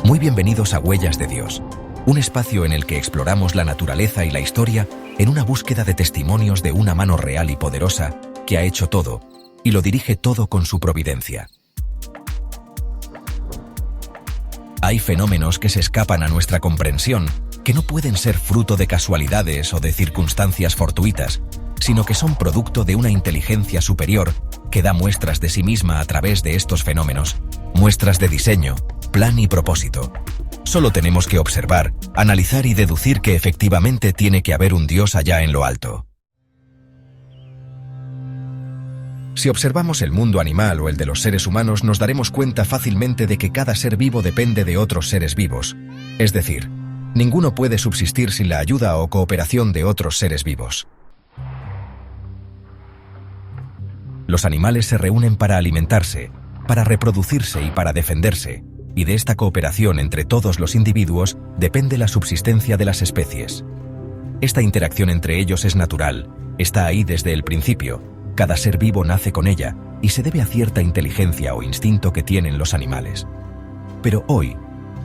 Muy bienvenidos a Huellas de Dios, un espacio en el que exploramos la naturaleza y la historia en una búsqueda de testimonios de una mano real y poderosa que ha hecho todo y lo dirige todo con su providencia. Hay fenómenos que se escapan a nuestra comprensión, que no pueden ser fruto de casualidades o de circunstancias fortuitas, sino que son producto de una inteligencia superior que da muestras de sí misma a través de estos fenómenos, muestras de diseño, plan y propósito. Solo tenemos que observar, analizar y deducir que efectivamente tiene que haber un Dios allá en lo alto. Si observamos el mundo animal o el de los seres humanos, nos daremos cuenta fácilmente de que cada ser vivo depende de otros seres vivos. Es decir, ninguno puede subsistir sin la ayuda o cooperación de otros seres vivos. Los animales se reúnen para alimentarse, para reproducirse y para defenderse, y de esta cooperación entre todos los individuos depende la subsistencia de las especies. Esta interacción entre ellos es natural, está ahí desde el principio, cada ser vivo nace con ella y se debe a cierta inteligencia o instinto que tienen los animales. Pero hoy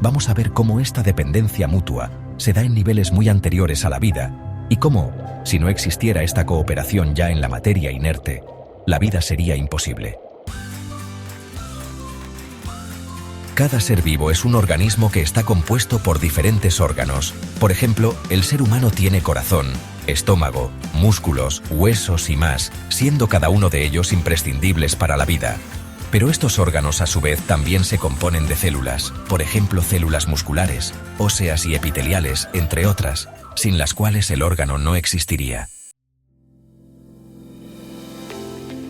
vamos a ver cómo esta dependencia mutua se da en niveles muy anteriores a la vida y cómo, si no existiera esta cooperación ya en la materia inerte, la vida sería imposible. Cada ser vivo es un organismo que está compuesto por diferentes órganos. Por ejemplo, el ser humano tiene corazón, estómago, músculos, huesos y más, siendo cada uno de ellos imprescindibles para la vida. Pero estos órganos a su vez también se componen de células, por ejemplo células musculares, óseas y epiteliales, entre otras, sin las cuales el órgano no existiría.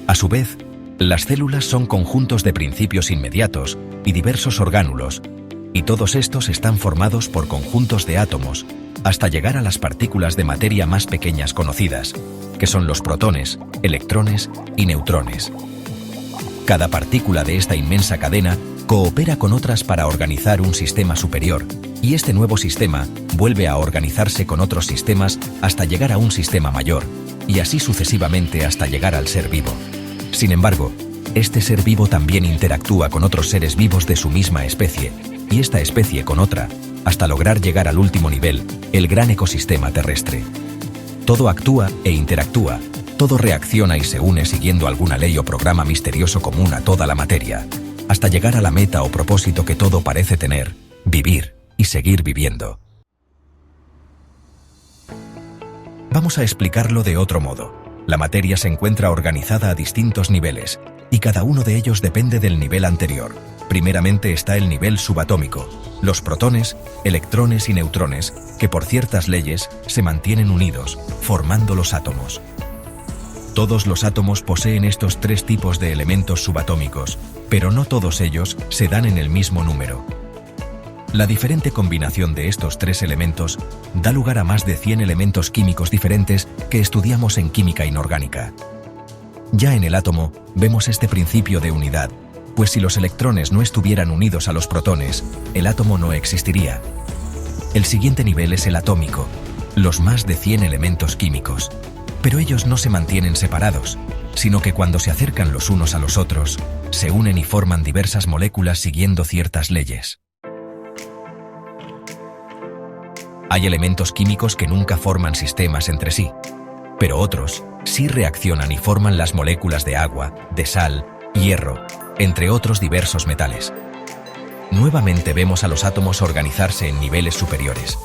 A su vez, las células son conjuntos de principios inmediatos y diversos orgánulos, y todos estos están formados por conjuntos de átomos, hasta llegar a las partículas de materia más pequeñas conocidas, que son los protones, electrones y neutrones. Cada partícula de esta inmensa cadena coopera con otras para organizar un sistema superior, y este nuevo sistema vuelve a organizarse con otros sistemas hasta llegar a un sistema mayor, y así sucesivamente hasta llegar al ser vivo. Sin embargo, este ser vivo también interactúa con otros seres vivos de su misma especie, y esta especie con otra, hasta lograr llegar al último nivel, el gran ecosistema terrestre. Todo actúa e interactúa, todo reacciona y se une siguiendo alguna ley o programa misterioso común a toda la materia, hasta llegar a la meta o propósito que todo parece tener, vivir y seguir viviendo. Vamos a explicarlo de otro modo. La materia se encuentra organizada a distintos niveles, y cada uno de ellos depende del nivel anterior. Primeramente está el nivel subatómico, los protones, electrones y neutrones, que por ciertas leyes se mantienen unidos, formando los átomos. Todos los átomos poseen estos tres tipos de elementos subatómicos, pero no todos ellos se dan en el mismo número. La diferente combinación de estos tres elementos da lugar a más de 100 elementos químicos diferentes que estudiamos en química inorgánica. Ya en el átomo vemos este principio de unidad, pues si los electrones no estuvieran unidos a los protones, el átomo no existiría. El siguiente nivel es el atómico, los más de 100 elementos químicos, pero ellos no se mantienen separados, sino que cuando se acercan los unos a los otros, se unen y forman diversas moléculas siguiendo ciertas leyes. Hay elementos químicos que nunca forman sistemas entre sí, pero otros sí reaccionan y forman las moléculas de agua, de sal, hierro, entre otros diversos metales. Nuevamente vemos a los átomos organizarse en niveles superiores.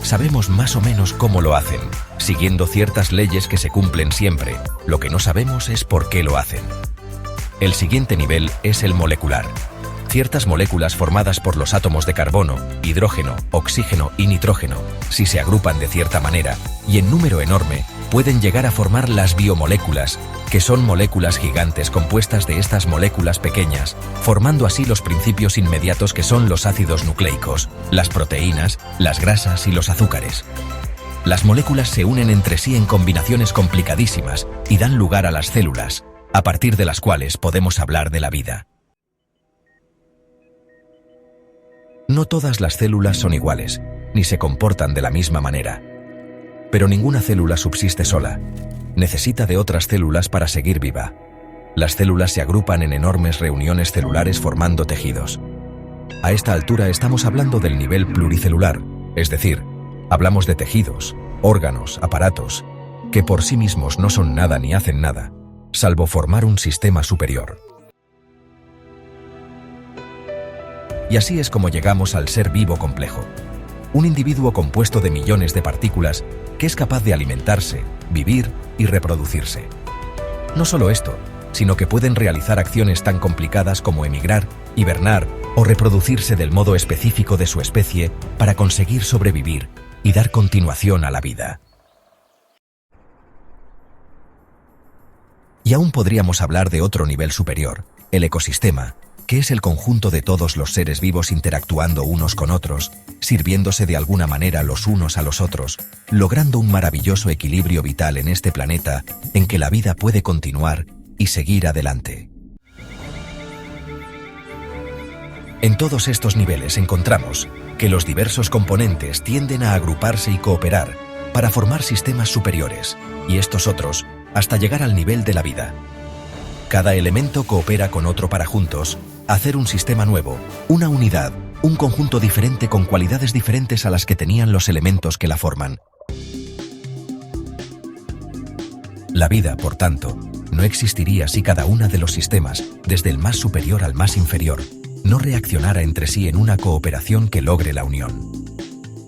Sabemos más o menos cómo lo hacen, siguiendo ciertas leyes que se cumplen siempre. Lo que no sabemos es por qué lo hacen. El siguiente nivel es el molecular. Ciertas moléculas formadas por los átomos de carbono, hidrógeno, oxígeno y nitrógeno, si se agrupan de cierta manera, y en número enorme, pueden llegar a formar las biomoléculas, que son moléculas gigantes compuestas de estas moléculas pequeñas, formando así los principios inmediatos que son los ácidos nucleicos, las proteínas, las grasas y los azúcares. Las moléculas se unen entre sí en combinaciones complicadísimas y dan lugar a las células, a partir de las cuales podemos hablar de la vida. No todas las células son iguales, ni se comportan de la misma manera. Pero ninguna célula subsiste sola. Necesita de otras células para seguir viva. Las células se agrupan en enormes reuniones celulares formando tejidos. A esta altura estamos hablando del nivel pluricelular, es decir, hablamos de tejidos, órganos, aparatos, que por sí mismos no son nada ni hacen nada, salvo formar un sistema superior. Y así es como llegamos al ser vivo complejo, un individuo compuesto de millones de partículas que es capaz de alimentarse, vivir y reproducirse. No solo esto, sino que pueden realizar acciones tan complicadas como emigrar, hibernar o reproducirse del modo específico de su especie para conseguir sobrevivir y dar continuación a la vida. Y aún podríamos hablar de otro nivel superior, el ecosistema, que es el conjunto de todos los seres vivos interactuando unos con otros, sirviéndose de alguna manera los unos a los otros, logrando un maravilloso equilibrio vital en este planeta en que la vida puede continuar y seguir adelante. En todos estos niveles encontramos que los diversos componentes tienden a agruparse y cooperar para formar sistemas superiores, y estos otros hasta llegar al nivel de la vida. Cada elemento coopera con otro para juntos hacer un sistema nuevo, una unidad, un conjunto diferente con cualidades diferentes a las que tenían los elementos que la forman. La vida, por tanto, no existiría si cada uno de los sistemas, desde el más superior al más inferior, no reaccionara entre sí en una cooperación que logre la unión.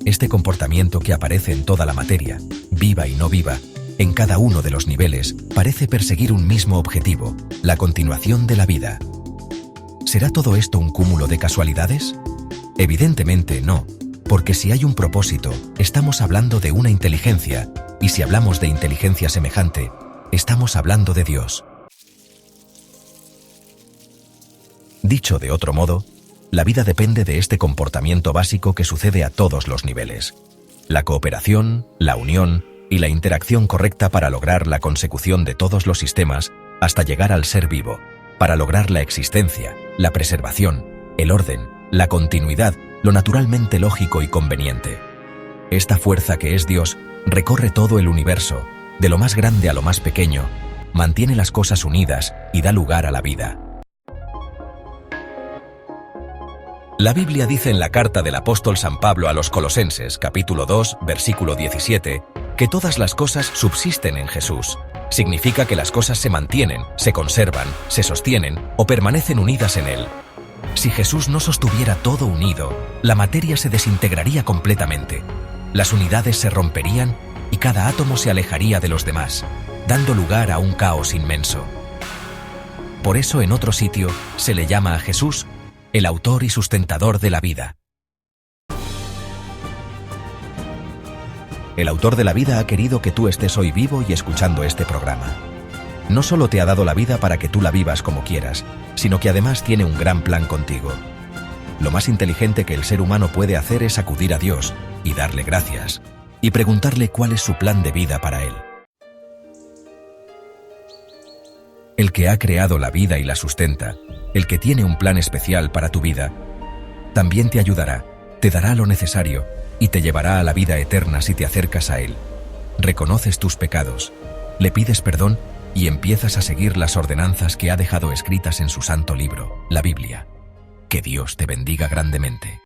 Este comportamiento que aparece en toda la materia, viva y no viva, en cada uno de los niveles, parece perseguir un mismo objetivo, la continuación de la vida. ¿Será todo esto un cúmulo de casualidades? Evidentemente no, porque si hay un propósito, estamos hablando de una inteligencia, y si hablamos de inteligencia semejante, estamos hablando de Dios. Dicho de otro modo, la vida depende de este comportamiento básico que sucede a todos los niveles. La cooperación, la unión y la interacción correcta para lograr la consecución de todos los sistemas hasta llegar al ser vivo, para lograr la existencia, la preservación, el orden, la continuidad, lo naturalmente lógico y conveniente. Esta fuerza que es Dios recorre todo el universo, de lo más grande a lo más pequeño, mantiene las cosas unidas y da lugar a la vida. La Biblia dice en la carta del apóstol San Pablo a los Colosenses, capítulo 2, versículo 17, que todas las cosas subsisten en Jesús. Significa que las cosas se mantienen, se conservan, se sostienen o permanecen unidas en Él. Si Jesús no sostuviera todo unido, la materia se desintegraría completamente. Las unidades se romperían y cada átomo se alejaría de los demás, dando lugar a un caos inmenso. Por eso en otro sitio se le llama a Jesús el autor y sustentador de la vida. El autor de la vida ha querido que tú estés hoy vivo y escuchando este programa. No solo te ha dado la vida para que tú la vivas como quieras, sino que además tiene un gran plan contigo. Lo más inteligente que el ser humano puede hacer es acudir a Dios y darle gracias, y preguntarle cuál es su plan de vida para él. El que ha creado la vida y la sustenta, el que tiene un plan especial para tu vida, también te ayudará, te dará lo necesario y te llevará a la vida eterna si te acercas a Él. Reconoces tus pecados, le pides perdón y empiezas a seguir las ordenanzas que ha dejado escritas en su santo libro, la Biblia. Que Dios te bendiga grandemente.